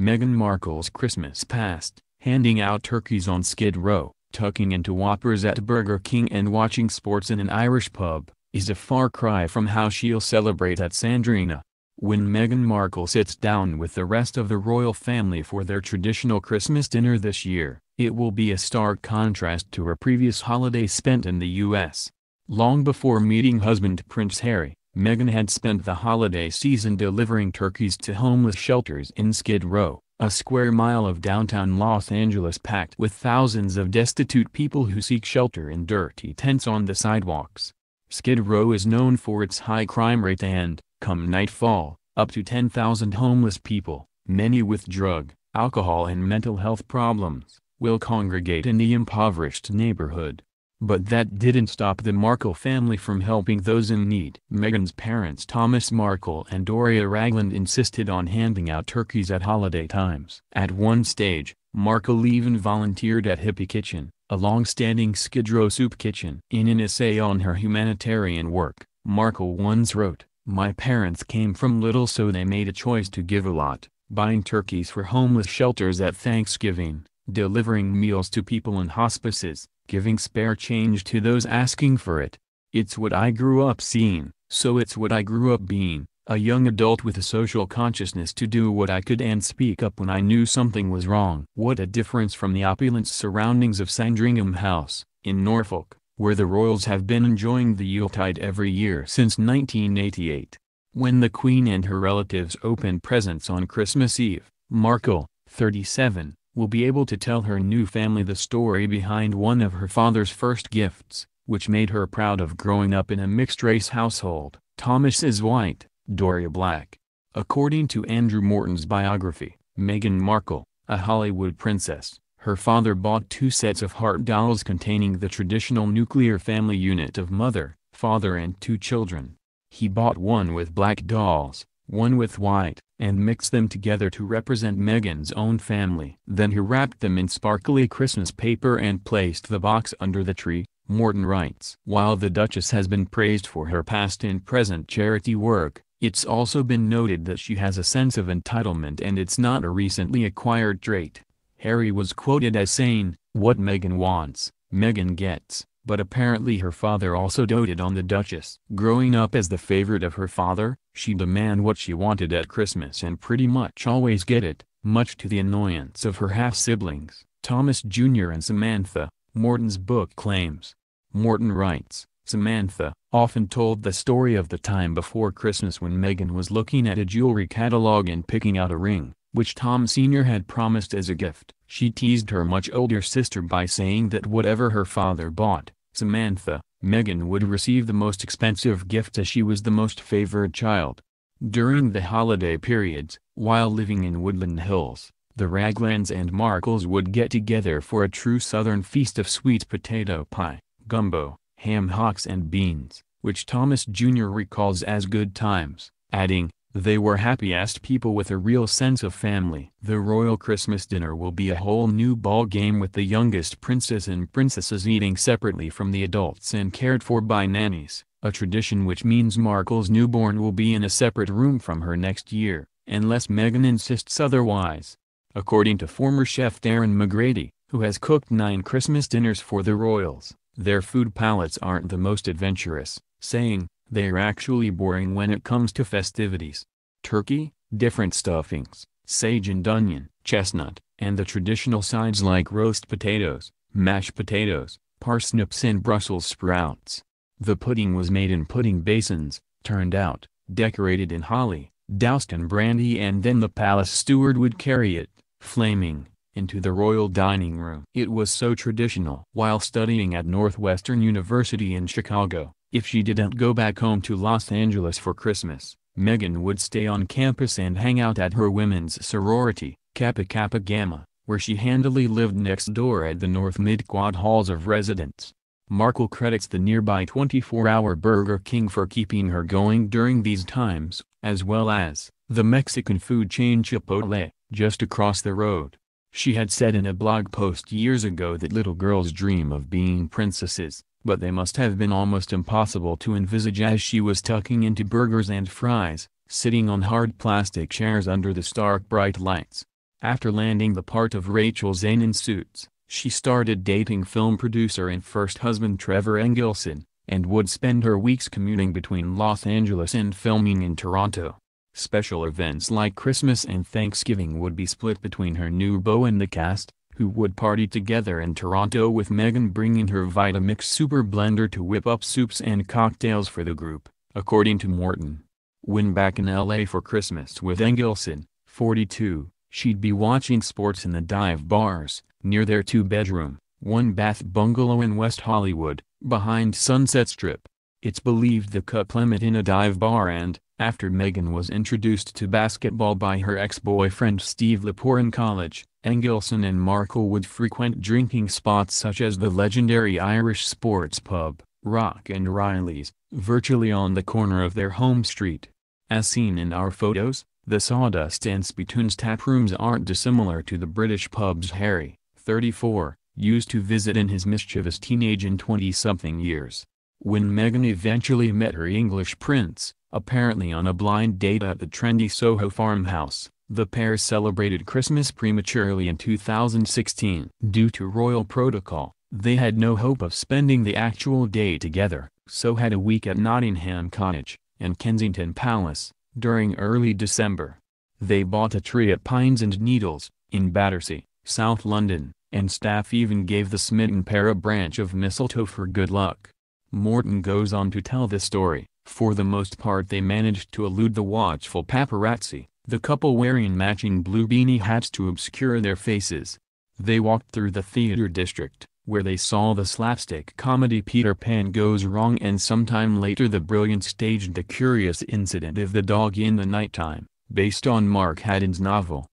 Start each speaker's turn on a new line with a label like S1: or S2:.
S1: Meghan Markle's Christmas past, handing out turkeys on Skid Row, tucking into Whoppers at Burger King and watching sports in an Irish pub, is a far cry from how she'll celebrate at Sandrina. When Meghan Markle sits down with the rest of the royal family for their traditional Christmas dinner this year, it will be a stark contrast to her previous holiday spent in the U.S. Long before meeting husband Prince Harry, Meghan had spent the holiday season delivering turkeys to homeless shelters in Skid Row, a square mile of downtown Los Angeles packed with thousands of destitute people who seek shelter in dirty tents on the sidewalks. Skid Row is known for its high crime rate and, come nightfall, up to 10,000 homeless people, many with drug, alcohol and mental health problems, will congregate in the impoverished neighborhood. But that didn't stop the Markle family from helping those in need. Meghan's parents Thomas Markle and Doria Ragland insisted on handing out turkeys at holiday times. At one stage, Markle even volunteered at Hippie Kitchen, a long-standing Skid Row soup kitchen. In an essay on her humanitarian work, Markle once wrote, "My parents came from little, so they made a choice to give a lot, buying turkeys for homeless shelters at Thanksgiving, delivering meals to people in hospices, giving spare change to those asking for it. It's what I grew up seeing, so it's what I grew up being, a young adult with a social consciousness to do what I could and speak up when I knew something was wrong." What a difference from the opulent surroundings of Sandringham House, in Norfolk, where the royals have been enjoying the Yuletide every year since 1988. When the Queen and her relatives open presents on Christmas Eve, Markle, 37, will be able to tell her new family the story behind one of her father's first gifts, which made her proud of growing up in a mixed-race household. Thomas is white, Doria black. According to Andrew Morton's biography, Meghan Markle, a Hollywood princess, her father bought 2 sets of heart dolls containing the traditional nuclear family unit of mother, father and 2 children. He bought one with black dolls, one with white, and mixed them together to represent Meghan's own family. Then he wrapped them in sparkly Christmas paper and placed the box under the tree, Morton writes. While the Duchess has been praised for her past and present charity work, it's also been noted that she has a sense of entitlement, and it's not a recently acquired trait. Harry was quoted as saying, "What Meghan wants, Meghan gets," but apparently her father also doted on the Duchess. Growing up as the favorite of her father, she demanded what she wanted at Christmas and pretty much always get it, much to the annoyance of her half-siblings, Thomas Jr. and Samantha, Morton's book claims. Morton writes, Samantha often told the story of the time before Christmas when Meghan was looking at a jewelry catalog and picking out a ring, which Tom Sr. had promised as a gift. She teased her much older sister by saying that whatever her father bought, Samantha, Meghan would receive the most expensive gift as she was the most favored child. During the holiday periods, while living in Woodland Hills, the Raglands and Markles would get together for a true Southern feast of sweet potato pie, gumbo, ham hocks and beans, which Thomas Jr. recalls as good times, adding, "They were happiest people with a real sense of family." The royal Christmas dinner will be a whole new ball game, with the youngest princes and princesses eating separately from the adults and cared for by nannies, a tradition which means Markle's newborn will be in a separate room from her next year, unless Meghan insists otherwise. According to former chef Darren McGrady, who has cooked 9 Christmas dinners for the royals, their food palates aren't the most adventurous, saying, "They're actually boring when it comes to festivities. Turkey, different stuffings, sage and onion, chestnut, and the traditional sides like roast potatoes, mashed potatoes, parsnips and Brussels sprouts. The pudding was made in pudding basins, turned out, decorated in holly, doused in brandy, and then the palace steward would carry it, flaming, into the royal dining room." It was so traditional. While studying at Northwestern University in Chicago, if she didn't go back home to Los Angeles for Christmas, Meghan would stay on campus and hang out at her women's sorority, Kappa Kappa Gamma, where she handily lived next door at the North Mid-Quad halls of residence. Markle credits the nearby 24-hour Burger King for keeping her going during these times, as well as the Mexican food chain Chipotle, just across the road. She had said in a blog post years ago that little girls dream of being princesses, but they must have been almost impossible to envisage as she was tucking into burgers and fries, sitting on hard plastic chairs under the stark bright lights. After landing the part of Rachel Zane in Suits, she started dating film producer and first husband Trevor Engelson, and would spend her weeks commuting between Los Angeles and filming in Toronto. Special events like Christmas and Thanksgiving would be split between her new beau and the cast, who would party together in Toronto, with Meghan bringing her Vitamix super blender to whip up soups and cocktails for the group, according to Morton. When back in LA for Christmas with Engelson, 42, she'd be watching sports in the dive bars, near their two-bedroom, one-bath bungalow in West Hollywood, behind Sunset Strip. It's believed the couple met in a dive bar and, after Meghan was introduced to basketball by her ex-boyfriend Steve Lepore in college, Engelson and Markle would frequent drinking spots such as the legendary Irish sports pub, Rock and Riley's, virtually on the corner of their home street. As seen in our photos, the Sawdust and Spittoons taprooms aren't dissimilar to the British pubs Harry, 34, used to visit in his mischievous teenage and 20-something years. When Meghan eventually met her English prince, apparently on a blind date at the trendy Soho farmhouse, the pair celebrated Christmas prematurely in 2016. Due to royal protocol, they had no hope of spending the actual day together, so had a week at Nottingham Cottage and Kensington Palace. During early December, they bought a tree at Pines and Needles, in Battersea, South London, and staff even gave the smitten pair a branch of mistletoe for good luck. Morton goes on to tell the story. For the most part they managed to elude the watchful paparazzi, the couple wearing matching blue beanie hats to obscure their faces. They walked through the theater district, where they saw the slapstick comedy Peter Pan Goes Wrong, and sometime later the brilliant staged The Curious Incident of the Dog in the Nighttime, based on Mark Haddon's novel.